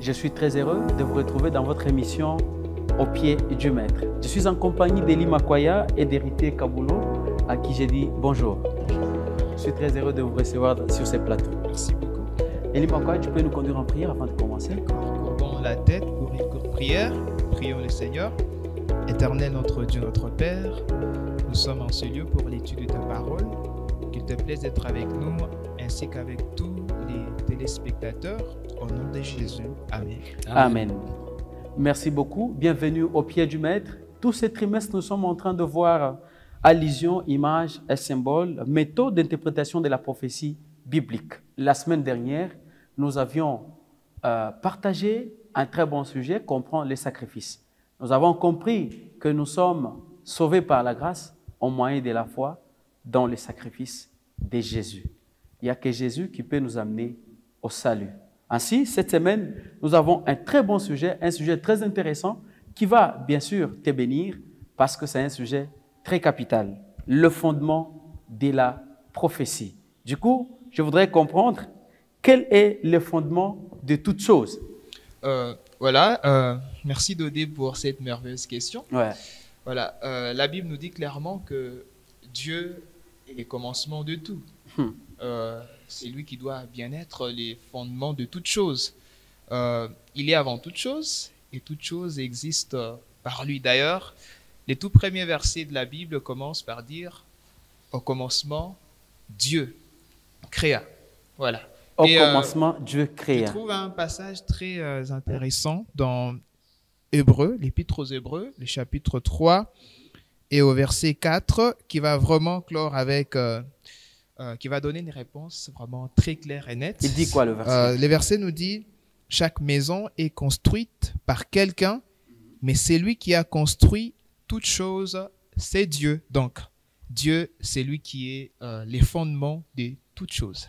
Je suis très heureux de vous retrouver dans votre émission Au pied du Maître. Je suis en compagnie d'Eli Makwaya et d'Héritier Kabulo, à qui j'ai dit bonjour. Je suis très heureux de vous recevoir sur ce plateau. Merci beaucoup. Eli Makwaya, tu peux nous conduire en prière avant de commencer? Courbons la tête pour une courte prière. Prions le Seigneur. Éternel notre Dieu, notre Père, nous sommes en ce lieu pour l'étude de ta parole. Qu'il te plaise d'être avec nous ainsi qu'avec tous les téléspectateurs. Au nom de Jésus. Amen. Amen. Merci beaucoup. Bienvenue au pied du Maître. Tout ce trimestre, nous sommes en train de voir allusion, image et symbole, méthode d'interprétation de la prophétie biblique. La semaine dernière, nous avions partagé un très bon sujet, comprendre les sacrifices. Nous avons compris que nous sommes sauvés par la grâce au moyen de la foi dans le sacrifice de Jésus. Il n'y a que Jésus qui peut nous amener au salut. Ainsi, cette semaine, nous avons un très bon sujet, un sujet très intéressant qui va bien sûr te bénir parce que c'est un sujet très capital, le fondement de la prophétie. Du coup, je voudrais comprendre quel est le fondement de toute chose. Merci Dodé pour cette merveilleuse question. Ouais. Voilà, la Bible nous dit clairement que Dieu est le commencement de tout. C'est lui qui doit bien être les fondements de toute chose. Il est avant toute chose et toute chose existe par lui. D'ailleurs, les tout premiers versets de la Bible commencent par dire « Au commencement, Dieu créa ». Voilà. Au commencement, Dieu créa. Je trouve un passage très intéressant dans Hébreux, l'Épître aux Hébreux, le chapitre 3 et au verset 4 qui va vraiment clore avec... qui va donner une réponse vraiment très claire et nette. Il dit quoi le verset? Le verset nous dit « Chaque maison est construite par quelqu'un, mais c'est lui qui a construit toute chose, c'est Dieu. » Donc, Dieu, c'est lui qui est les fondements de toutes choses.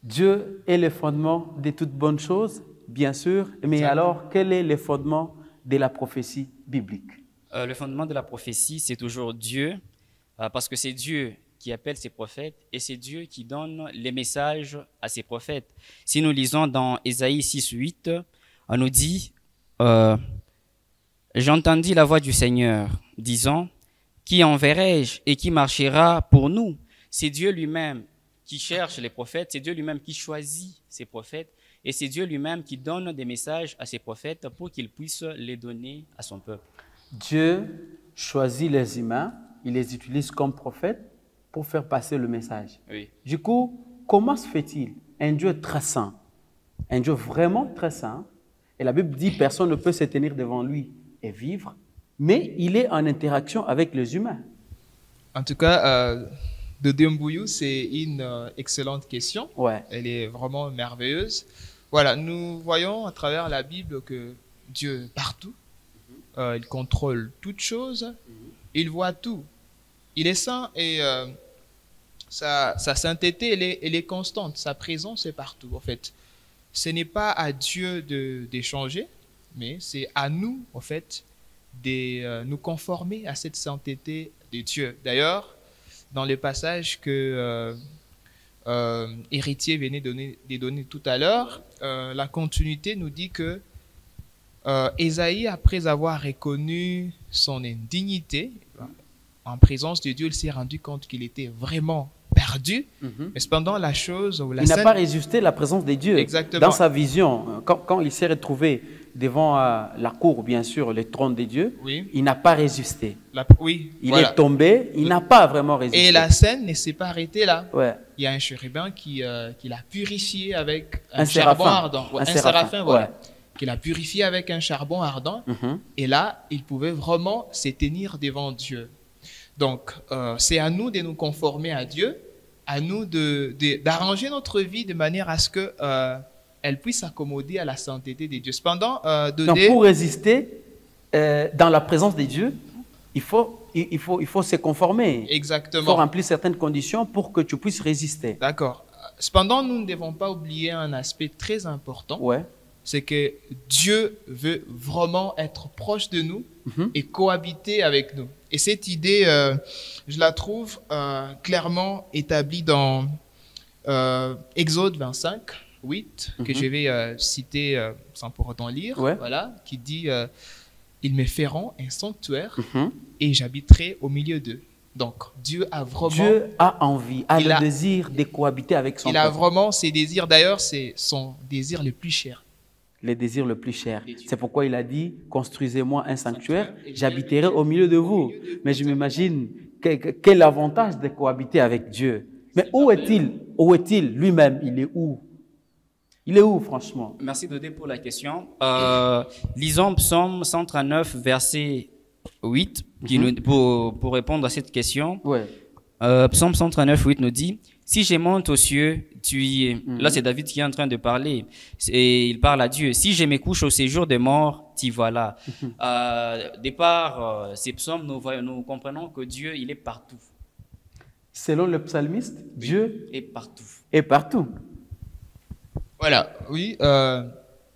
Dieu est le fondement de toutes bonnes choses, bien sûr, mais alors, quel est le fondement de la prophétie biblique? Le fondement de la prophétie, c'est toujours Dieu, parce que c'est Dieu qui appelle ses prophètes et c'est Dieu qui donne les messages à ses prophètes. Si nous lisons dans Ésaïe 6:8, on nous dit « J'entendis la voix du Seigneur disant, qui enverrai-je et qui marchera pour nous ?» C'est Dieu lui-même qui cherche les prophètes, c'est Dieu lui-même qui choisit ses prophètes et c'est Dieu lui-même qui donne des messages à ses prophètes pour qu'il puisse les donner à son peuple. Dieu choisit les humains, il les utilise comme prophètes pour faire passer le message. Oui. Du coup, comment se fait-il un Dieu très saint, un Dieu vraiment très saint, et la Bible dit personne ne peut se tenir devant lui et vivre, mais il est en interaction avec les humains. En tout cas, de Mbouyou, c'est une excellente question. Ouais. Elle est vraiment merveilleuse. Voilà, nous voyons à travers la Bible que Dieu est partout. Il contrôle toutes choses. Il voit tout. Il est saint et sa sainteté, elle est constante. Sa présence est partout, en fait. Ce n'est pas à Dieu d'échanger, mais c'est à nous, en fait, de nous conformer à cette sainteté de Dieu. D'ailleurs, dans le passage que Héritier venait de donner tout à l'heure, la continuité nous dit que Ésaïe, après avoir reconnu son indignité, en présence de Dieu, il s'est rendu compte qu'il était vraiment perdu. Mais cependant, la chose... Il n'a pas résisté à la présence de Dieu. Exactement. Dans sa vision, quand il s'est retrouvé devant la cour, bien sûr, le trône de Dieu, oui. Il n'a pas résisté. Il est tombé, il n'a pas vraiment résisté. Et la scène ne s'est pas arrêtée là. Ouais. Il y a un chérubin qui l'a purifié avec un charbon séraphin. ardent. Un séraphin, voilà. Ouais. Qu'il a purifié avec un charbon ardent. Et là, il pouvait vraiment se tenir devant Dieu. Donc, c'est à nous de nous conformer à Dieu, à nous d'arranger notre vie de manière à ce que elle puisse s'accommoder à la sainteté de Dieu. Cependant, donc, pour résister dans la présence de Dieu, il faut se conformer. Exactement. Il faut remplir certaines conditions pour que tu puisses résister. D'accord. Cependant, nous ne devons pas oublier un aspect très important. Ouais. C'est que Dieu veut vraiment être proche de nous et cohabiter avec nous. Et cette idée, je la trouve clairement établie dans Exode 25, 8, que je vais citer sans pour autant lire, Ouais. voilà, qui dit ils me feront un sanctuaire Mhm. et j'habiterai au milieu d'eux. Donc, Dieu a vraiment, Dieu a envie, a Il le a- désir de cohabiter avec son il a peuple. vraiment ses désirs. D'ailleurs, c'est son désir le plus cher. Les désirs le plus cher. Des dieux. C'est pourquoi il a dit, construisez-moi un sanctuaire, j'habiterai au milieu de vous. Mais je m'imagine quel avantage de cohabiter avec Dieu. Mais où est-il? Où est-il lui-même? Il est où? Il est où, franchement? Merci Dodé pour la question. Lisons Psaume 139, verset 8, pour répondre à cette question. Ouais. Psaume 139, 8 nous dit, « Si je monte aux cieux, tu y es. Là, c'est David qui est en train de parler. Et il parle à Dieu. « Si je me couche au séjour des morts, t'y voilà. Départ, ces psaumes, nous comprenons que Dieu, il est partout. Selon le psalmiste, Dieu Et partout. est partout. Voilà, oui,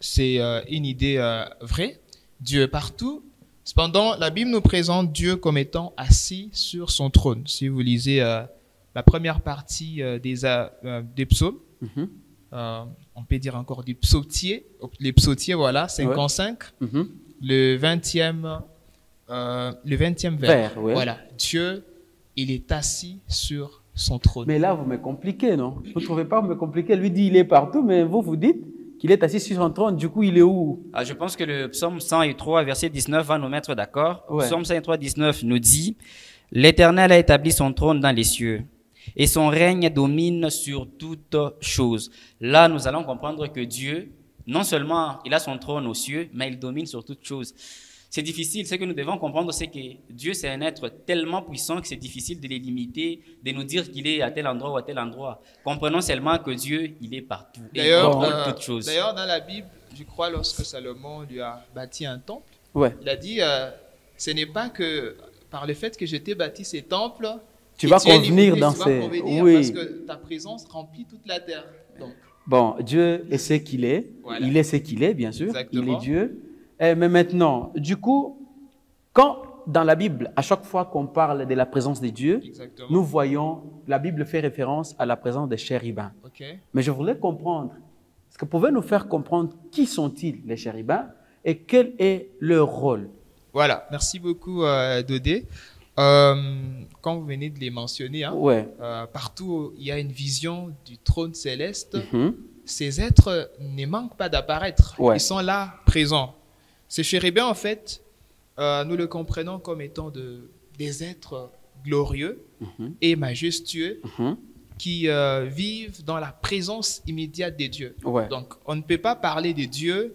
c'est une idée vraie. Dieu est partout. Cependant, la Bible nous présente Dieu comme étant assis sur son trône. Si vous lisez la première partie des psaumes, Mhm. on peut dire encore des psautiers, les psautiers, voilà, 55, Mhm. le 20e vers. Vers, ouais. Voilà, Dieu, il est assis sur son trône. Mais là, vous me compliquez, non? Vous ne trouvez pas vous me compliquez? Lui dit il est partout, mais vous dites qu'il est assis sur son trône. Du coup, il est où? Je pense que le psaume 103, verset 19 va nous mettre d'accord. Ouais. Psaume 103, 19 nous dit, « L'Éternel a établi son trône dans les cieux, et son règne domine sur toutes choses. » Là, nous allons comprendre que Dieu, non seulement il a son trône aux cieux, mais il domine sur toutes choses. C'est difficile. Ce que nous devons comprendre, c'est que Dieu, c'est un être tellement puissant que c'est difficile de les limiter, de nous dire qu'il est à tel endroit ou à tel endroit. Comprenons seulement que Dieu, il est partout. Et il D'ailleurs, contrôle toutes choses. d'ailleurs, dans la Bible, je crois, lorsque Salomon lui a bâti un temple, Ouais. il a dit, ce n'est pas que par le fait que je t'ai bâti ces temples, Tu que vas tu es convenir limité, dans tu vas ces... convenir Oui. parce que ta présence remplit toute la terre. Donc, Bon, Dieu est ce qu'il est. Voilà. Il est ce qu'il est, bien sûr. Exactement. Il est Dieu. Mais maintenant, du coup, quand dans la Bible, à chaque fois qu'on parle de la présence de Dieu, exactement. nous voyons, la Bible fait référence à la présence des chérubins. Ok. Mais je voulais comprendre, est-ce que vous pouvez nous faire comprendre qui sont-ils les chérubins et quel est leur rôle? Voilà, merci beaucoup Dodé. Quand vous venez de les mentionner, hein, Ouais. partout où il y a une vision du trône céleste, Mhm. ces êtres ne manquent pas d'apparaître. Ouais. Ils sont là, présents. Ces chérubins, en fait, nous le comprenons comme étant des êtres glorieux et majestueux Mhm. qui vivent dans la présence immédiate de Dieu. Ouais. Donc, on ne peut pas parler de Dieu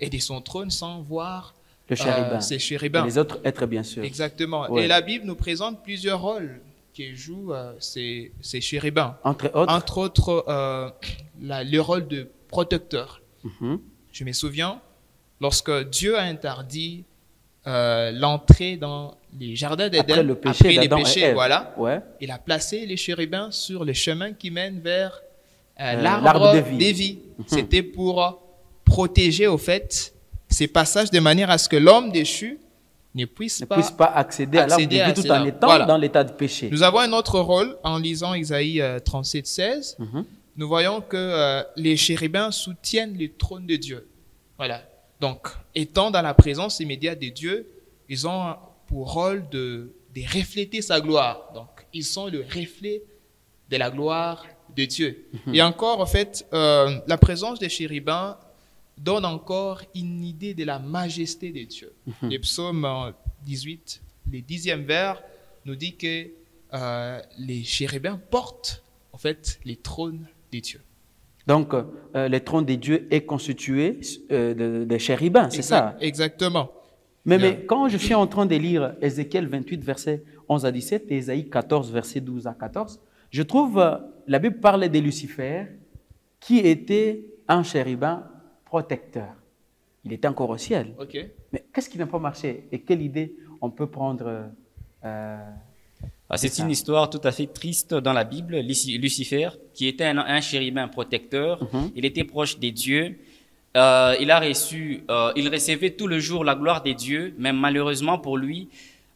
et de son trône sans voir Le chérubin. ces Et chérubins. les autres êtres, bien sûr. Exactement. Ouais. Et la Bible nous présente plusieurs rôles que jouent ces chérubins. Entre autres. Entre autres, le rôle de protecteur. Mhm. Je me souviens, lorsque Dieu a interdit l'entrée dans les jardins d'Éden, Après le péché les d'Adam et péchés, Ève. voilà, Ouais. il a placé les chérubins sur le chemin qui mène vers l'arbre l'arbre de vie. des vies. C'était pour protéger, au fait, ces passages de manière à ce que l'homme déchu ne puisse Ne pas. puisse pas accéder à l'arbre de accéder à vie tout cela. en étant Voilà. dans l'état de péché. Nous avons un autre rôle en lisant Isaïe 37, 16. Mhm. Nous voyons que les chérubins soutiennent le trône de Dieu. Voilà. Donc, étant dans la présence immédiate de Dieu, ils ont pour rôle de refléter sa gloire. Donc, ils sont le reflet de la gloire de Dieu. Et encore, en fait, la présence des chérubins donne encore une idée de la majesté de Dieu. Le psaume 18, le 10e vers, nous dit que les chérubins portent, en fait, les trônes de Dieu. Donc, le trône de Dieu est constitué de chérubins, c'est ça? Exactement. Mais quand je suis en train de lire Ézéchiel 28, versets 11 à 17 et Ésaïe 14, versets 12 à 14, je trouve la Bible parle de Lucifer qui était un chérubin protecteur. Il était encore au ciel. OK. Mais qu'est-ce qui n'a pas marché et quelle idée on peut prendre C'est ça. une histoire tout à fait triste dans la Bible. Lucifer, qui était un chérubin protecteur, il était proche des dieux. Il recevait tout le jour la gloire des dieux, mais malheureusement pour lui,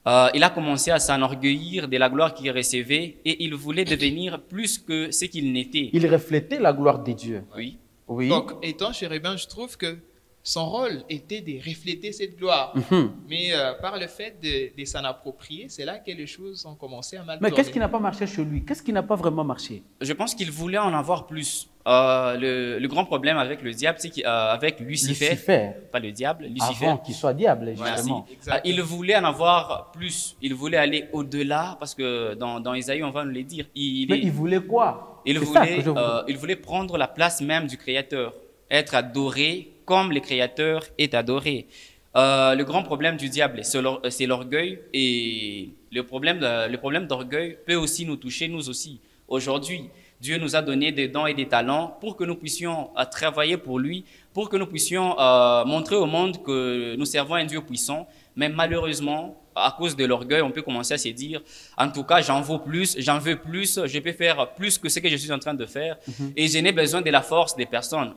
il a commencé à s'enorgueillir de la gloire qu'il recevait et il voulait devenir plus que ce qu'il n'était. Il reflétait la gloire de Dieu. Oui. Oui. Donc, étant chérubin, je trouve que son rôle était de refléter cette gloire. Mais par le fait de s'en approprier, c'est là que les choses ont commencé à mal Mais tourner. qu'est-ce qui n'a pas marché chez lui? Qu'est-ce qui n'a pas vraiment marché? Je pense qu'il voulait en avoir plus. Le grand problème avec le diable, c'est qu'avec Lucifer, pas le diable, Lucifer, Avant qu'il soit diable, Voilà. justement. Exactement. Il voulait en avoir plus. Il voulait aller au-delà, parce que dans Isaïe, on va nous le dire. Mais il voulait quoi? Il C'est ça que voulait, je veux- il voulait prendre la place même du Créateur, être adoré comme le Créateur est adoré. Le grand problème du diable, c'est l'orgueil, et le problème d'orgueil peut aussi nous toucher, nous aussi. Aujourd'hui, Dieu nous a donné des dons et des talents pour que nous puissions travailler pour lui, pour que nous puissions montrer au monde que nous servons un Dieu puissant. Mais malheureusement, à cause de l'orgueil, on peut commencer à se dire, en tout cas, j'en veux plus, je peux faire plus que ce que je suis en train de faire, et je n'ai besoin de la force des personnes.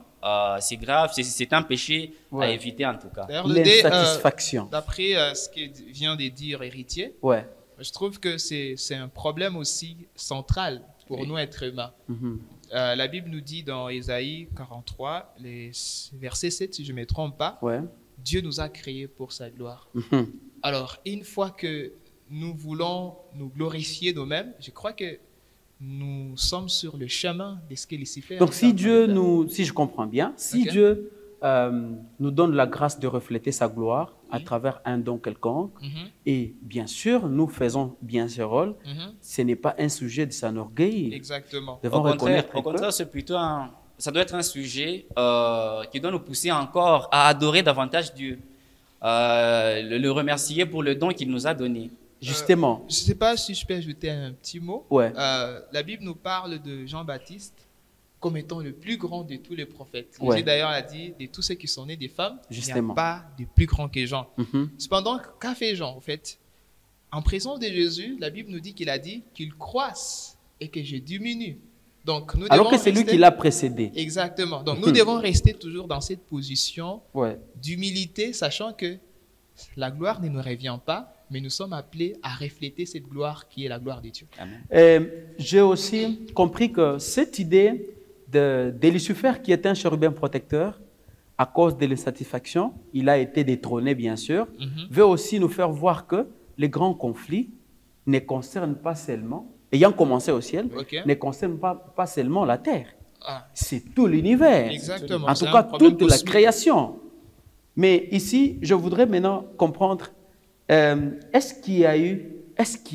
C'est grave, c'est un péché à Ouais. éviter en tout cas. D'ailleurs, L'insatisfaction. d'après ce que vient de dire Héritier, Ouais. je trouve que c'est un problème aussi central pour nous, êtres humains. Mhm. La Bible nous dit dans Ésaïe 43, les versets 7, si je ne me trompe pas, Ouais. Dieu nous a créés pour sa gloire. Mhm. Alors, une fois que nous voulons nous glorifier nous-mêmes, je crois que nous sommes sur le chemin de ce que Lucifer Donc, est si en train de Dieu faire. nous, si je comprends bien, si Ok. Dieu nous donne la grâce de refléter sa gloire à Oui. travers un don quelconque, Mhm, et bien sûr, nous faisons bien ce rôle, mhm. ce n'est pas un sujet de s'enorgueillir. Exactement. Nous devons Au contraire, reconnaître c'est plutôt ça doit être un sujet qui doit nous pousser encore à adorer davantage Dieu, le remercier pour le don qu'il nous a donné. justement, Je ne sais pas si je peux ajouter un petit mot. ouais, La Bible nous parle de Jean-Baptiste comme étant le plus grand de tous les prophètes. Ouais. Jésus d'ailleurs a dit, de tous ceux qui sont nés des femmes, il n'y a Justement. pas de plus grand que Jean. Mhm. Cependant, qu'a fait Jean en fait? En présence de Jésus, la Bible nous dit qu'il a dit qu'il croisse et que je diminue. Donc, nous alors devons que c'est lui rester- qui l'a précédé. Exactement. Donc, nous devons rester toujours dans cette position Ouais. d'humilité, sachant que la gloire ne nous revient pas, mais nous sommes appelés à refléter cette gloire qui est la gloire de Dieu. Amen. J'ai aussi compris que cette idée de Lucifer, qui est un chérubin protecteur, à cause de l'insatisfaction, il a été détrôné, bien sûr, Mhm. veut aussi nous faire voir que les grands conflits ne concernent pas seulement, ayant commencé au ciel, Ok. ne concernent pas seulement la terre. Ah, C'est tout l'univers. exactement. En C'est tout un cas, problème toute la cosmique. création. Mais ici, je voudrais maintenant comprendre, est-ce qu'il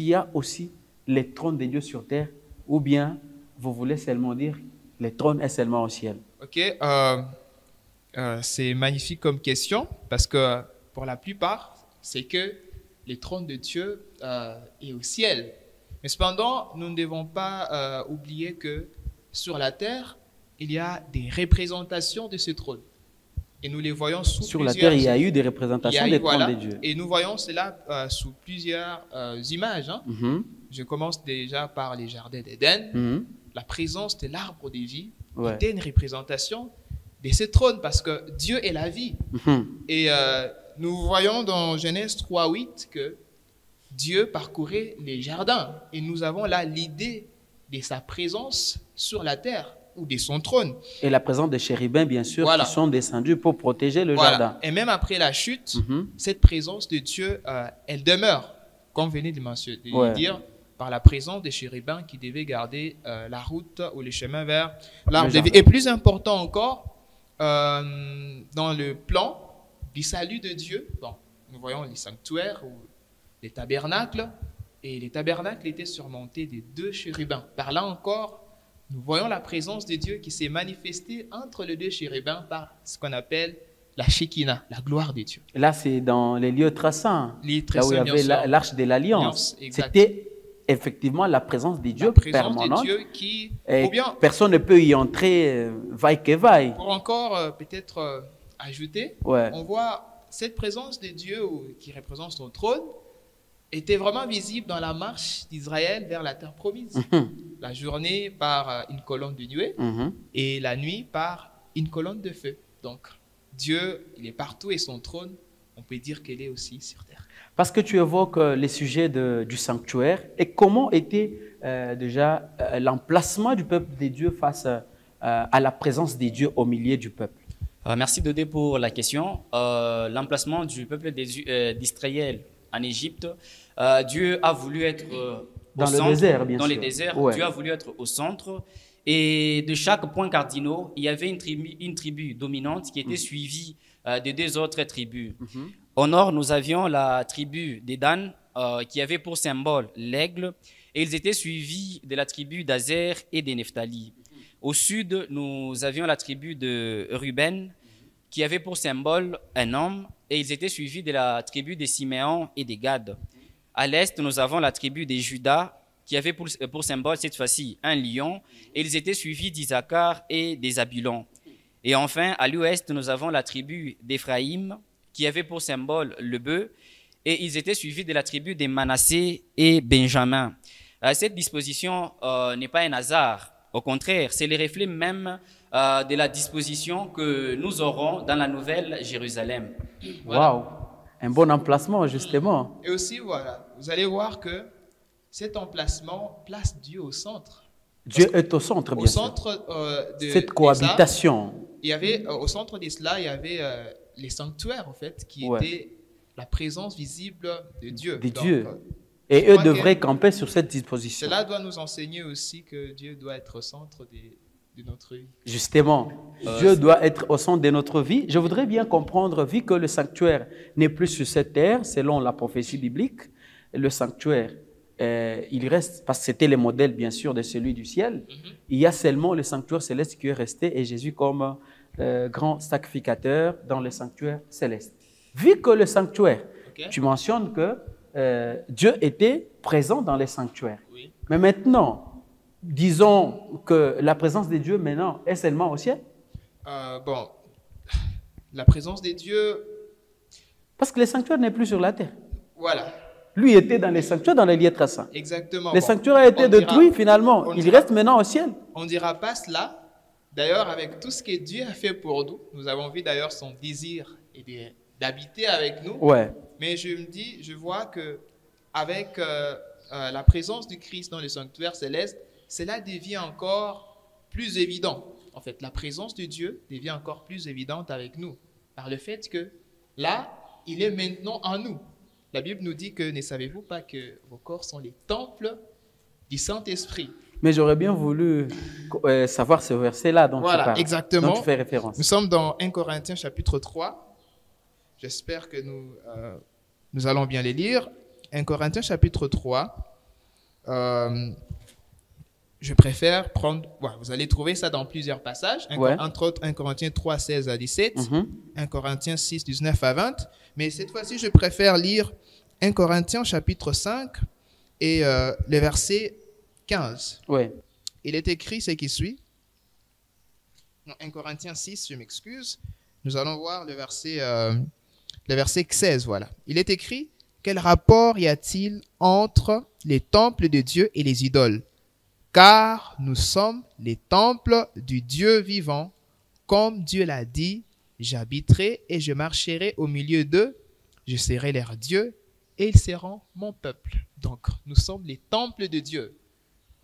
y a aussi les trônes de Dieu sur terre, ou bien vous voulez seulement dire les trônes est seulement au ciel? Ok, c'est magnifique comme question parce que pour la plupart, c'est que le trône de Dieu est au ciel. Mais cependant, nous ne devons pas oublier que sur la terre, il y a des représentations de ce trône. Et nous les voyons sous Sur la plusieurs... terre, il y a eu des il y représentations a eu, des trônes voilà, de Dieu. et nous voyons cela sous plusieurs images. Hein. Mhm, Je commence déjà par les jardins d'Éden. mhm, La présence de l'arbre de vie ouais, était une représentation de ce trône parce que Dieu est la vie. mhm. Et nous voyons dans Genèse 3:8 que Dieu parcourait les jardins. Et nous avons là l'idée de sa présence sur la terre ou de son trône. Et la présence des chérubins, bien sûr, Voilà. qui sont descendus pour protéger le Voilà. jardin. Et même après la chute, Mhm, cette présence de Dieu, elle demeure, comme venez de mentionner, de Ouais. dire, par la présence des chérubins qui devaient garder la route ou le chemin vers l'arbre de vie. jardin. Et plus important encore, dans le plan du salut de Dieu, bon, nous voyons les sanctuaires ou les tabernacles, et les tabernacles étaient surmontés de 2 chérubins. Par là encore, nous voyons la présence de Dieu qui s'est manifestée entre les 2 chérubins par ce qu'on appelle la Shekinah, la gloire de Dieu. Là, c'est dans les lieux très saints, Les très là où il y saints, bien avait sûr. l'arche de l'alliance. Alliance, exact. C'était effectivement la présence de Dieu La présence permanente. de Dieu qui, Et ou bien, personne ne peut y entrer vaille que vaille. pour encore peut-être ajouter, Ouais. on voit cette présence de Dieu qui représente son trône était vraiment visible dans la marche d'Israël vers la terre promise. Mhm, La journée par une colonne de nuée mhm. et la nuit par une colonne de feu. Donc Dieu, il est partout et son trône, on peut dire qu'il est aussi sur terre. Parce que tu évoques les sujets du sanctuaire et comment était déjà l'emplacement du peuple de Dieu face à la présence de Dieu au milieu du peuple? Merci Dodé pour la question. L'emplacement du peuple d'Israël en Égypte, Dieu a voulu être au Dans le centre, désert, bien dans sûr. les déserts. Ouais. Dieu a voulu être au centre. Et de chaque point cardinal, il y avait une tribu dominante qui était suivie de deux autres tribus. Au nord, nous avions la tribu des Dan, qui avait pour symbole l'aigle, et ils étaient suivis de la tribu d'Azer et des Nephtali. Au sud, nous avions la tribu de Ruben, qui avait pour symbole un homme, et ils étaient suivis de la tribu des Siméon et des Gad. À l'est, nous avons la tribu des Judas, qui avait pour symbole cette fois-ci un lion, et ils étaient suivis d'Isaacar et des Zabulons. Et enfin, à l'ouest, nous avons la tribu d'Éphraïm, qui avait pour symbole le bœuf, et ils étaient suivis de la tribu des Manassé et Benjamin. Cette disposition n'est pas un hasard. Au contraire, c'est le reflet même de la disposition que nous aurons dans la nouvelle Jérusalem. Voilà. Waouh! Un bon emplacement, justement. Et aussi, voilà, vous allez voir que cet emplacement place Dieu au centre. Dieu est au centre, bien Au sûr. centre de Cette ça, cohabitation. il y avait, au centre de cela, il y avait les sanctuaires, en fait, qui Ouais. étaient la présence visible de Dieu. De Donc, Dieu. je Et eux crois que devraient camper sur cette disposition. Cela doit nous enseigner aussi que Dieu doit être au centre de notre vie. Justement, Dieu doit être au centre de notre vie. Je voudrais bien comprendre, vu que le sanctuaire n'est plus sur cette terre, selon la prophétie biblique, le sanctuaire, il reste, parce que c'était le modèle, bien sûr, de celui du ciel, il y a seulement le sanctuaire céleste qui est resté et Jésus comme grand sacrificateur dans le sanctuaire céleste. Vu que le sanctuaire, Ok. tu mentionnes que Dieu était présent dans les sanctuaires. Oui. Mais maintenant, disons que la présence de Dieu maintenant est seulement au ciel. Bon, la présence de Dieu, Parce que le sanctuaire n'est plus sur la terre. voilà, Lui était dans les sanctuaires, dans les lieux très saints. exactement. Le Bon, sanctuaire a été on dira- détruit finalement. on Il dira- reste maintenant au ciel. On ne dira pas cela. D'ailleurs, avec tout ce que Dieu a fait pour nous, nous avons vu d'ailleurs son désir d'habiter avec nous. Ouais. Mais je me dis, je vois que avec la présence du Christ dans le sanctuaire céleste, cela devient encore plus évident. En fait, la présence de Dieu devient encore plus évidente avec nous par le fait que là, il est maintenant en nous. La Bible nous dit que ne savez-vous pas que vos corps sont les temples du Saint-Esprit? Mais j'aurais bien voulu savoir ce verset-là dont Voilà, tu parles, exactement. dont tu fais référence. Nous sommes dans 1 Corinthiens chapitre 3. J'espère que nous allons bien les lire. 1 Corinthiens chapitre 3. Je préfère prendre... Voilà, vous allez trouver ça dans plusieurs passages. Ouais. Entre autres, 1 Corinthiens 3, 16 à 17. 1 Corinthiens 6, 19 à 20. Mais cette fois-ci, je préfère lire 1 Corinthiens chapitre 5 et le verset 15. Ouais. Il est écrit ce qui suit. Non, 1 Corinthiens 6, je m'excuse. Nous allons voir le verset 16, voilà. Il est écrit, quel rapport y a-t-il entre les temples de Dieu et les idoles? Car nous sommes les temples du Dieu vivant, comme Dieu l'a dit, j'habiterai et je marcherai au milieu d'eux, je serai leur Dieu et ils seront mon peuple. Donc, nous sommes les temples de Dieu.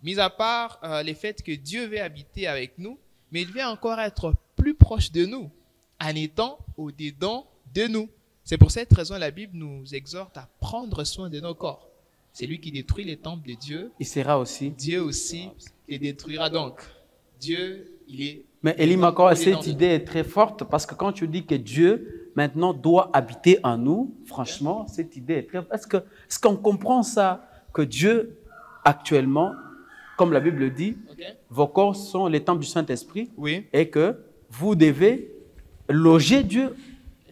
Mis à part le fait que Dieu veut habiter avec nous, mais il veut encore être plus proche de nous, en étant au-dedans de nous. C'est pour cette raison que la Bible nous exhorte à prendre soin de nos corps. C'est lui qui détruit les temples de Dieu. Il sera aussi. Dieu aussi les détruira donc. Dieu, il est... Mais Elie encore, il est dans cette nous. idée est très forte parce que quand tu dis que Dieu maintenant doit habiter en nous, franchement, cette idée est très forte. Est-ce qu'on comprend ça, que Dieu actuellement, comme la Bible dit, Ok? vos corps sont les temples du Saint-Esprit Oui, et que vous devez loger Dieu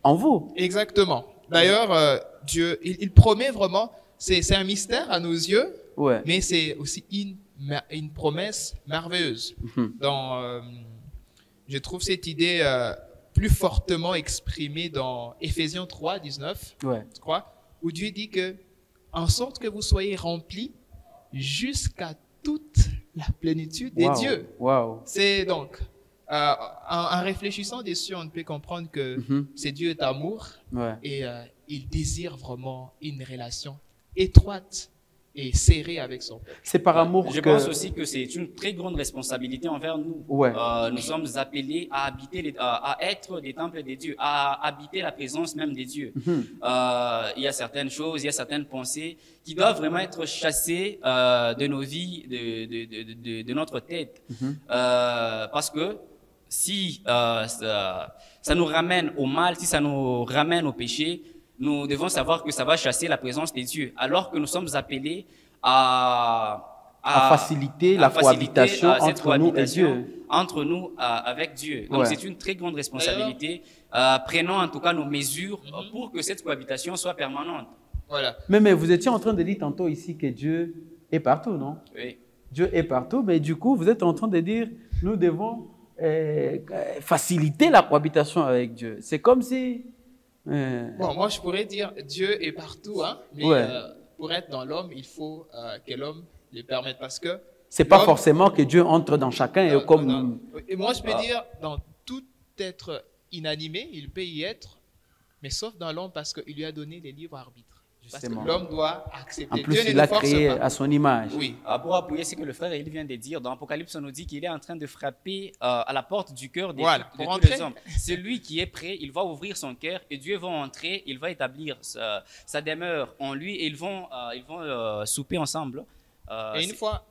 en vous? exactement. D'ailleurs, Dieu, il promet vraiment, c'est un mystère à nos yeux, Ouais. mais c'est aussi une promesse merveilleuse. Je trouve cette idée plus fortement exprimée dans Éphésiens 3, 19, Ouais. je crois, où Dieu dit que, en sorte que vous soyez remplis jusqu'à toute la plénitude des Wow. dieux. Wow. C'est donc, en réfléchissant dessus, on peut comprendre que c'est Dieu est amour Ouais. et il désire vraiment une relation étroite et serré avec son peuple. C'est par amour Je que... pense aussi que c'est une très grande responsabilité envers nous. Ouais. Nous sommes appelés à habiter, à être des temples des dieux, à habiter la présence même des dieux. Il y a certaines choses, il y a certaines pensées qui doivent vraiment être chassées de nos vies, de notre tête. Parce que si ça nous ramène au mal, si ça nous ramène au péché, nous devons savoir que ça va chasser la présence des dieux, alors que nous sommes appelés à faciliter la cohabitation entre nous et Dieu. Entre nous avec Dieu. Donc c'est une très grande responsabilité. Prenons en tout cas nos mesures pour que cette cohabitation soit permanente. Voilà. Mais vous étiez en train de dire tantôt ici que Dieu est partout, non? Oui. Dieu est partout, mais du coup, vous êtes en train de dire nous devons faciliter la cohabitation avec Dieu. C'est comme si... Bon, moi, je pourrais dire Dieu est partout, hein, mais pour être dans l'homme, il faut que l'homme le permette parce que... C'est pas forcément que Dieu entre dans chacun et comme... Et moi, je peux dire, dans tout être inanimé, il peut y être, mais sauf dans l'homme parce qu'il lui a donné les libres arbitres. Parce que l'homme doit accepter. En plus, Dieu il l'a créé à son image. Oui. Pour appuyer ce que le frère il vient de dire, dans Apocalypse, on nous dit qu'il est en train de frapper à la porte du cœur de tous les hommes. C'est lui qui est prêt, il va ouvrir son cœur et Dieu va entrer, il va établir sa demeure en lui et ils vont souper ensemble. Et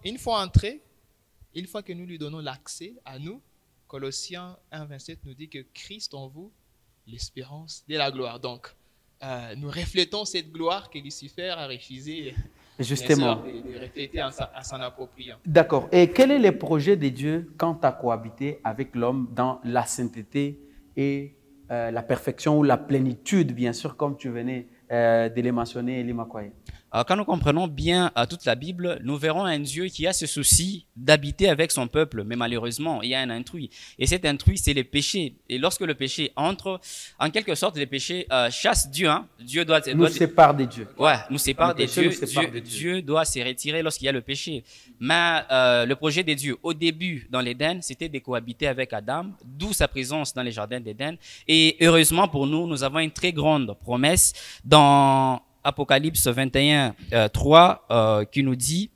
une fois entré, une fois que nous lui donnons l'accès à nous, Colossiens 1,27 nous dit que Christ en vous, l'espérance de la gloire. Donc, nous reflétons cette gloire que Lucifer a refusé justement de refléter à s'en approprier. D'accord. Et quel est le projet de Dieu quant à cohabiter avec l'homme dans la sainteté et la perfection ou la plénitude, bien sûr, comme tu venais de les mentionner, Eli Makwaye? Quand nous comprenons bien toute la Bible, nous verrons un Dieu qui a ce souci d'habiter avec son peuple, mais malheureusement, il y a un intrus. Et cet intrus, c'est le péché. Et lorsque le péché entre, en quelque sorte, le péché chasse Dieu. Hein. Dieu nous sépare des dieux. Ouais, nous sépare des dieux. Dieu doit se retirer lorsqu'il y a le péché. Mais le projet de Dieu, au début, dans l'Éden, c'était de cohabiter avec Adam, d'où sa présence dans les jardins d'Éden. Et heureusement pour nous, nous avons une très grande promesse dans Apocalypse 21, 3, qui nous dit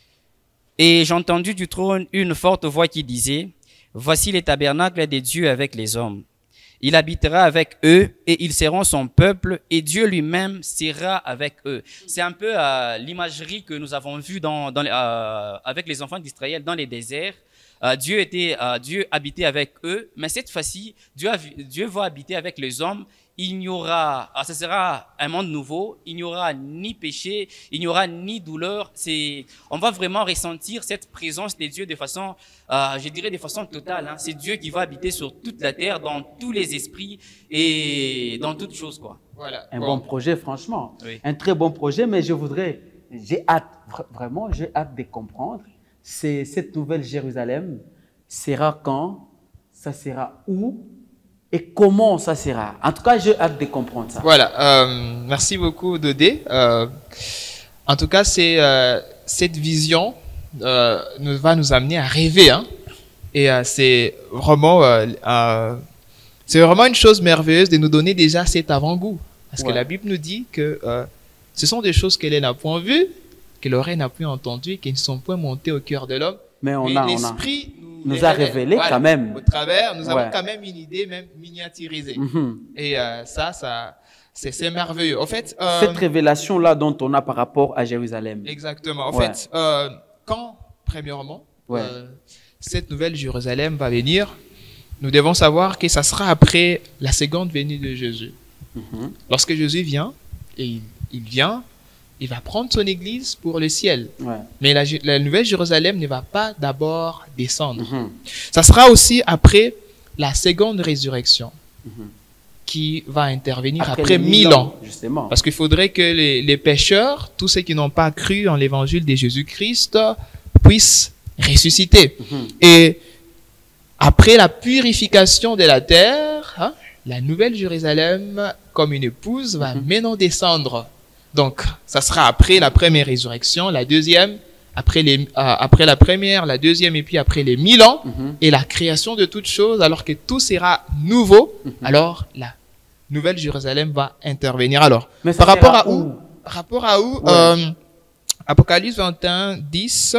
« Et j'ai entendu du trône une forte voix qui disait « Voici les tabernacles des dieux avec les hommes. Il habitera avec eux et ils seront son peuple et Dieu lui-même sera avec eux. » C'est un peu l'imagerie que nous avons vue avec les enfants d'Israël dans les déserts. Dieu habitait avec eux, mais cette fois-ci, Dieu va habiter avec les hommes. Ce sera un monde nouveau, il n'y aura ni péché, il n'y aura ni douleur. On va vraiment ressentir cette présence des dieux de façon, je dirais de façon totale. Hein. C'est Dieu qui va habiter sur toute la terre, dans tous les esprits et dans toutes choses, quoi. Voilà. Un bon projet, franchement. Oui. Un très bon projet, mais j'ai hâte de comprendre. Cette nouvelle Jérusalem sera quand? Ça sera où? Et comment ça sera? En tout cas, j'ai hâte de comprendre ça. Voilà. Merci beaucoup, Dodé. En tout cas, cette vision va nous amener à rêver. Hein. Et c'est vraiment une chose merveilleuse de nous donner déjà cet avant-goût. Parce que la Bible nous dit que ce sont des choses qu'elle n'a point vues, que l'oreille n'a point entendues, qui ne sont point montées au cœur de l'homme. Mais l'esprit nous a révélé quand même. Au travers, nous avons quand même une idée même miniaturisée. Et c'est merveilleux. En fait, cette révélation-là dont on a par rapport à Jérusalem. Exactement. En fait, quand, premièrement, cette nouvelle Jérusalem va venir, nous devons savoir que ça sera après la seconde venue de Jésus. Lorsque Jésus vient, et il vient, il va prendre son église pour le ciel. Mais la nouvelle Jérusalem ne va pas d'abord descendre. Ça sera aussi après la seconde résurrection qui va intervenir après 1000 ans. Justement. Parce qu'il faudrait que les pécheurs, tous ceux qui n'ont pas cru en l'évangile de Jésus-Christ, puissent ressusciter. Et après la purification de la terre, hein, la nouvelle Jérusalem, comme une épouse, va maintenant descendre. Donc, ça sera après la première résurrection, la deuxième, après la première, la deuxième, et puis après les 1000 ans, et la création de toutes choses, alors que tout sera nouveau, alors la nouvelle Jérusalem va intervenir. Alors, mais par rapport à où Apocalypse 21, 10,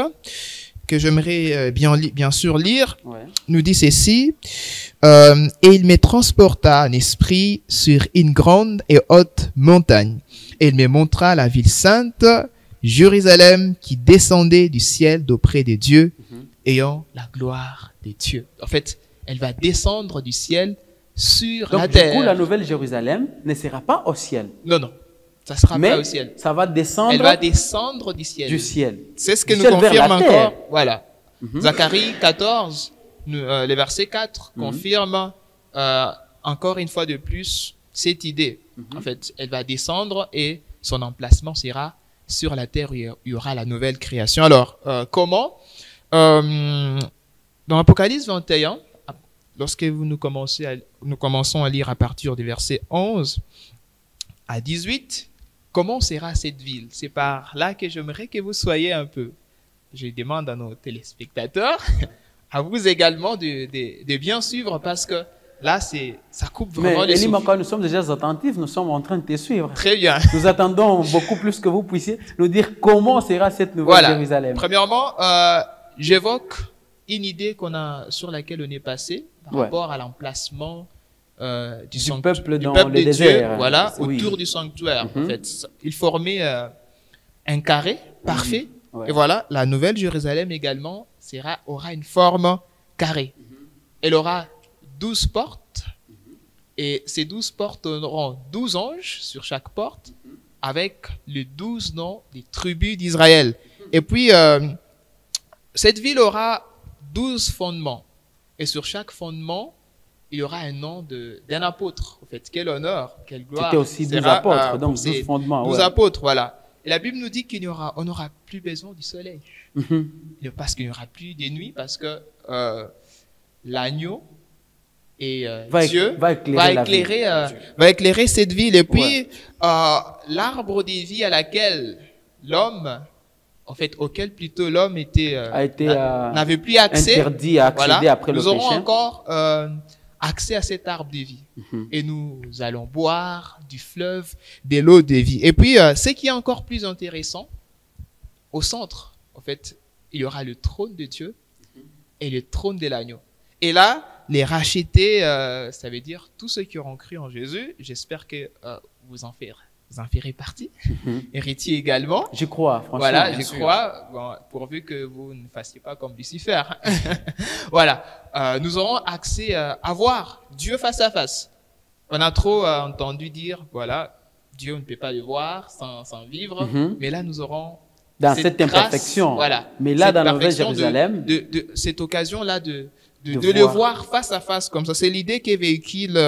que j'aimerais bien sûr lire, Ouais. nous dit ceci. Et il me transporta en esprit sur une grande et haute montagne. Et il me montra la ville sainte, Jérusalem, qui descendait du ciel d'auprès de Dieu, ayant la gloire de Dieu. En fait, elle va descendre du ciel sur Donc, la du terre. coup, la nouvelle Jérusalem ne sera pas au ciel, Non, non, ça sera mais pas au ciel. ça va descendre Elle va descendre du ciel. du ciel. C'est ce que Du nous ciel vers confirme la encore. terre. Voilà. Zacharie 14, le verset 4, confirme encore une fois de plus cette idée. En fait, elle va descendre et son emplacement sera sur la terre où il y aura la nouvelle création. Alors, comment dans Apocalypse 21, lorsque nous commençons à lire à partir du verset 11 à 18, comment sera cette ville? C'est par là que j'aimerais que vous soyez un peu. Je demande à nos téléspectateurs, à vous également de bien suivre parce que là, ça coupe vraiment Mais les Elie souffles. Maka, nous sommes déjà attentifs, nous sommes en train de te suivre. Très bien. Nous attendons beaucoup plus que vous puissiez nous dire comment sera cette nouvelle Voilà. Jérusalem. Premièrement, j'évoque une idée sur laquelle on est passé par Ouais. rapport à l'emplacement du peuple dans peuple le de désert. Dieu, voilà, Oui. autour du sanctuaire. En fait, il formait un carré parfait. Ouais. Et voilà, la nouvelle Jérusalem également aura une forme carrée. Elle aura 12 portes. Et ces 12 portes auront 12 anges sur chaque porte avec les 12 noms des tribus d'Israël. Et puis, cette ville aura 12 fondements. Et sur chaque fondement, il y aura un nom d'un apôtre. En fait, quel honneur, quelle gloire. C'était aussi 12 sera, apôtres, donc pour 12 ces fondements. 12 ouais. apôtres, voilà. Et la Bible nous dit on n'aura plus besoin du soleil. Parce qu'il n'y aura plus de nuit, parce que l'agneau et Dieu va éclairer cette ville. Et puis, l'arbre des vies à laquelle auquel plutôt l'homme n'avait plus accès, interdit à accéder après le nous aurons péché. encore accès à cet arbre de vie. Et nous allons boire du fleuve de l'eau de vie. Et puis, ce qui est encore plus intéressant, au centre, en fait, il y aura le trône de Dieu et le trône de l'agneau. Et là, les rachetés, ça veut dire tous ceux qui auront cru en Jésus. J'espère que vous en ferez partie. Héritier également. Je crois, franchement. Voilà, bien je sûr. crois, pourvu que vous ne fassiez pas comme Lucifer. Voilà, nous aurons accès à voir Dieu face à face. On a trop entendu dire, voilà, Dieu ne peut pas le voir sans vivre, mais là nous aurons Dans cette grâce, imperfection. voilà, Mais là, cette dans la Nouvelle perfection Jérusalem, de cette occasion-là de de le voir face à face comme ça. C'est l'idée qui véhicule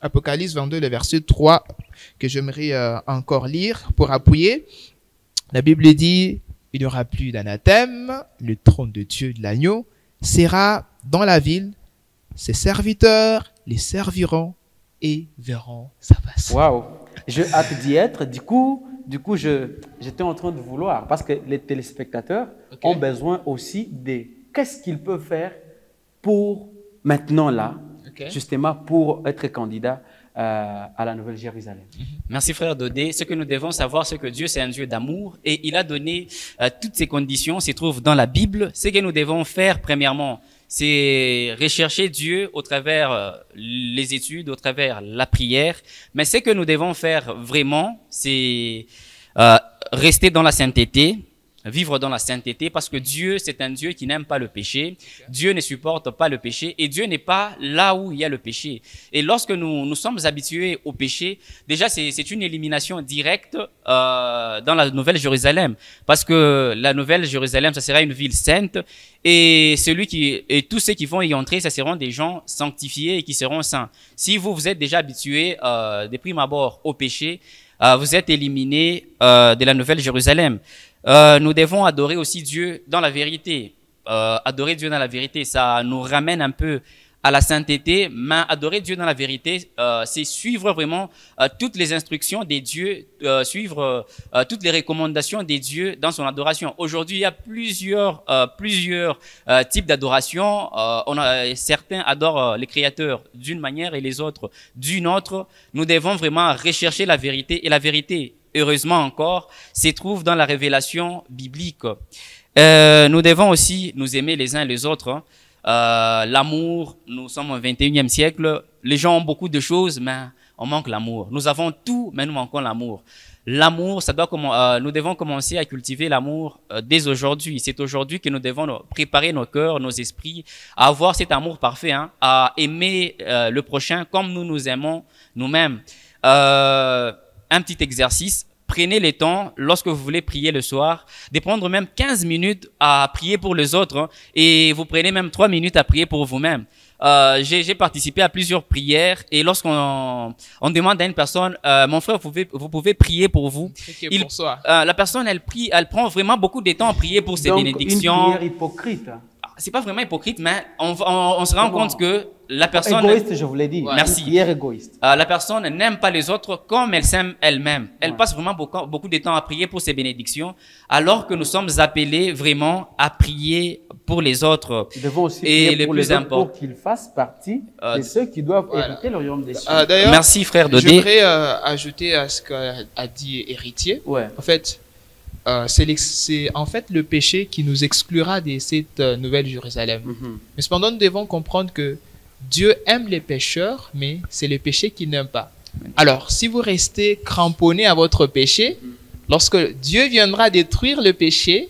Apocalypse 22, le verset 3, que j'aimerais encore lire pour appuyer. La Bible dit, il n'y aura plus d'anathème, le trône de Dieu de l'agneau sera dans la ville, ses serviteurs les serviront et verront sa face. waouh, j'ai hâte d'y être. Du coup, j'étais en train de vouloir, parce que les téléspectateurs Ok. ont besoin aussi de qu'est-ce qu'ils peuvent faire pour maintenant là, Ok. justement pour être candidat à la Nouvelle Jérusalem. Merci frère Dodé. Ce que nous devons savoir, c'est que Dieu, c'est un Dieu d'amour et il a donné toutes ces conditions, se trouvent dans la Bible. Ce que nous devons faire, premièrement, c'est rechercher Dieu au travers les études, au travers la prière. Mais ce que nous devons faire vraiment, c'est rester dans la sainteté, vivre dans la sainteté, parce que Dieu, c'est un Dieu qui n'aime pas le péché. Dieu ne supporte pas le péché et Dieu n'est pas là où il y a le péché. Et lorsque nous sommes habitués au péché, déjà c'est une élimination directe dans la Nouvelle Jérusalem, parce que la Nouvelle Jérusalem, ça sera une ville sainte et tous ceux qui vont y entrer, ça seront des gens sanctifiés et qui seront saints. Si vous êtes déjà habitués de prime abord au péché, vous êtes éliminés de la Nouvelle Jérusalem. Nous devons adorer aussi Dieu dans la vérité. Adorer Dieu dans la vérité, ça nous ramène un peu à la sainteté, mais adorer Dieu dans la vérité, c'est suivre vraiment toutes les instructions des dieux, suivre toutes les recommandations des dieux dans son adoration. Aujourd'hui, il y a plusieurs types d'adoration. Certains adorent les créateurs d'une manière et les autres d'une autre. Nous devons vraiment rechercher la vérité, et la vérité heureusement encore, se trouve dans la révélation biblique. Nous devons aussi nous aimer les uns les autres. Hein. L'amour, nous sommes au 21e siècle, les gens ont beaucoup de choses, mais on manque l'amour. Nous avons tout, mais nous manquons l'amour. L'amour, nous devons commencer à cultiver l'amour dès aujourd'hui. C'est aujourd'hui que nous devons préparer nos cœurs, nos esprits, à avoir cet amour parfait, hein, à aimer le prochain comme nous nous aimons nous-mêmes. Un petit exercice. Prenez le temps, lorsque vous voulez prier le soir, de prendre même 15 minutes à prier pour les autres, hein, et vous prenez même 3 minutes à prier pour vous-même. J'ai participé à plusieurs prières et lorsqu'on demande à une personne, mon frère, vous pouvez prier pour vous. La personne, elle prend vraiment beaucoup de temps à prier pour ses bénédictions. Une prière hypocrite. C'est pas vraiment hypocrite, mais on se rend compte que la personne... Égoïste, je vous l'ai dit. Merci. Une prière égoïste. La personne n'aime pas les autres comme elle s'aime elle-même. Elle passe vraiment beaucoup de temps à prier pour ses bénédictions, alors que nous sommes appelés vraiment à prier pour les autres. Nous devons aussi prier pour les autres pour qu'ils fassent partie de ceux qui doivent hériter le royaume des cieux. D'ailleurs, merci frère Dodé. J'aimerais ajouter à ce qu'a dit Héritier. Ouais. En fait, c'est en fait le péché qui nous exclura de cette nouvelle Jérusalem. Mais cependant, nous devons comprendre que Dieu aime les pécheurs, mais c'est le péché qu'il n'aime pas. Alors, si vous restez cramponné à votre péché, lorsque Dieu viendra détruire le péché,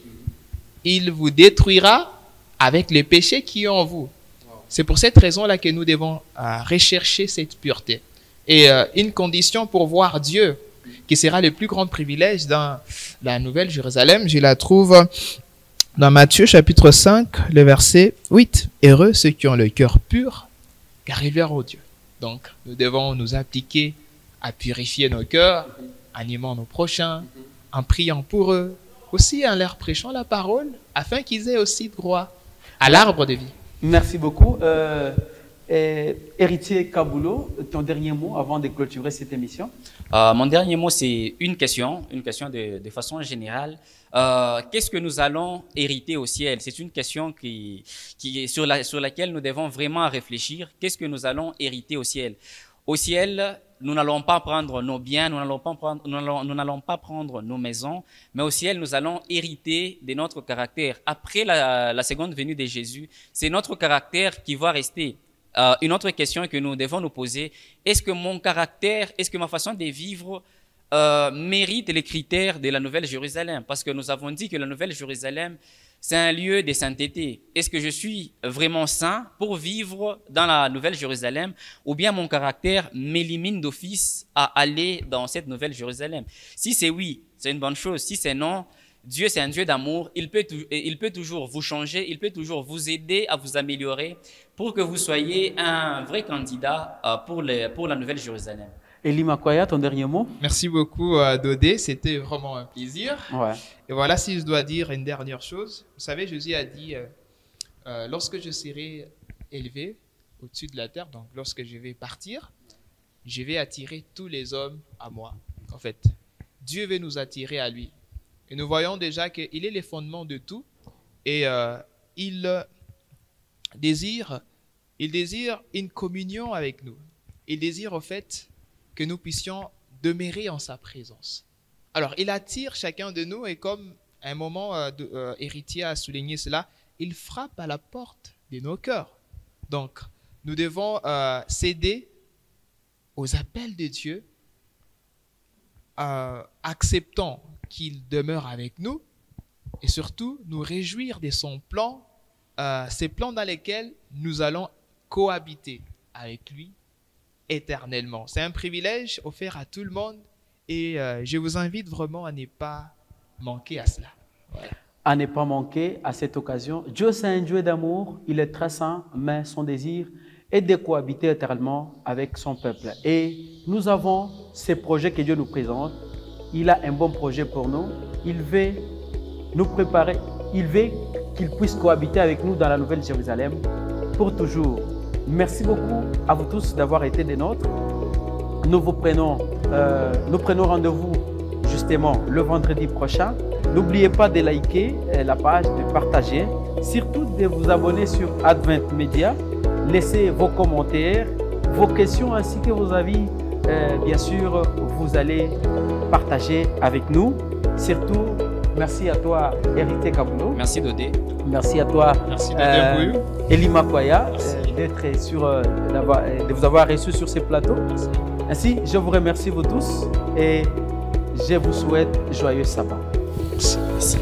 il vous détruira avec les péchés qui sont en vous. C'est pour cette raison-là que nous devons rechercher cette pureté. Et une condition pour voir Dieu, qui sera le plus grand privilège dans la Nouvelle Jérusalem, je la trouve dans Matthieu chapitre 5, le verset 8. « Heureux ceux qui ont le cœur pur, car ils verront Dieu. » Donc, nous devons nous appliquer à purifier nos cœurs, en aimant nos prochains, en priant pour eux, aussi en leur prêchant la parole, afin qu'ils aient aussi droit à l'arbre de vie. Merci beaucoup. Héritier Kaboulo, ton dernier mot avant de clôturer cette émission? Mon dernier mot, c'est une question de façon générale. Qu'est-ce que nous allons hériter au ciel? C'est une question sur laquelle nous devons vraiment réfléchir. Qu'est-ce que nous allons hériter au ciel? Au ciel, nous n'allons pas prendre nos biens, nous n'allons pas prendre nos maisons, mais au ciel, nous allons hériter de notre caractère. Après la seconde venue de Jésus, c'est notre caractère qui va rester. Une autre question que nous devons nous poser, est-ce que mon caractère, est-ce que ma façon de vivre mérite les critères de la Nouvelle Jérusalem? Parce que nous avons dit que la Nouvelle Jérusalem, c'est un lieu de sainteté. Est-ce que je suis vraiment saint pour vivre dans la Nouvelle Jérusalem, ou bien mon caractère m'élimine d'office à aller dans cette Nouvelle Jérusalem? Si c'est oui, c'est une bonne chose. Si c'est non, Dieu, c'est un Dieu d'amour. Il peut toujours vous changer, il peut toujours vous aider à vous améliorer pour que vous soyez un vrai candidat pour la Nouvelle Jérusalem. Elie Makwaya, ton dernier mot? Merci beaucoup, Dodé. C'était vraiment un plaisir. Ouais. Et voilà, si je dois dire une dernière chose. Vous savez, Jésus a dit, lorsque je serai élevé au-dessus de la terre, donc lorsque je vais partir, je vais attirer tous les hommes à moi. En fait, Dieu veut nous attirer à lui. Et nous voyons déjà qu'il est le fondement de tout. Et il désire une communion avec nous. Il désire au fait que nous puissions demeurer en sa présence. Alors, il attire chacun de nous et comme à un moment, Héritier a souligné cela, il frappe à la porte de nos cœurs. Donc, nous devons céder aux appels de Dieu, acceptant qu'il demeure avec nous et surtout nous réjouir de son plan, ces plans dans lesquels nous allons cohabiter avec lui éternellement. C'est un privilège offert à tout le monde et je vous invite vraiment à ne pas manquer à cela. Voilà. À ne pas manquer à cette occasion. Dieu, c'est un Dieu d'amour, il est très saint, mais son désir est de cohabiter éternellement avec son peuple. Et nous avons ces projets que Dieu nous présente. Il a un bon projet pour nous. Il veut nous préparer. Il veut qu'il puisse cohabiter avec nous dans la Nouvelle Jérusalem pour toujours. Merci beaucoup à vous tous d'avoir été des nôtres. Nous prenons rendez-vous justement le vendredi prochain. N'oubliez pas de liker la page, de partager, surtout de vous abonner sur Advent Media. Laissez vos commentaires, vos questions ainsi que vos avis. Bien sûr, vous allez partagé avec nous. Surtout, merci à toi, Héritier Kabulo. Merci Dodé. Merci à toi, Merci de Bouillou. Elima Kwaya, de vous avoir reçu sur ces plateaux. Ainsi, je vous remercie vous tous et je vous souhaite joyeux sabbat. Merci.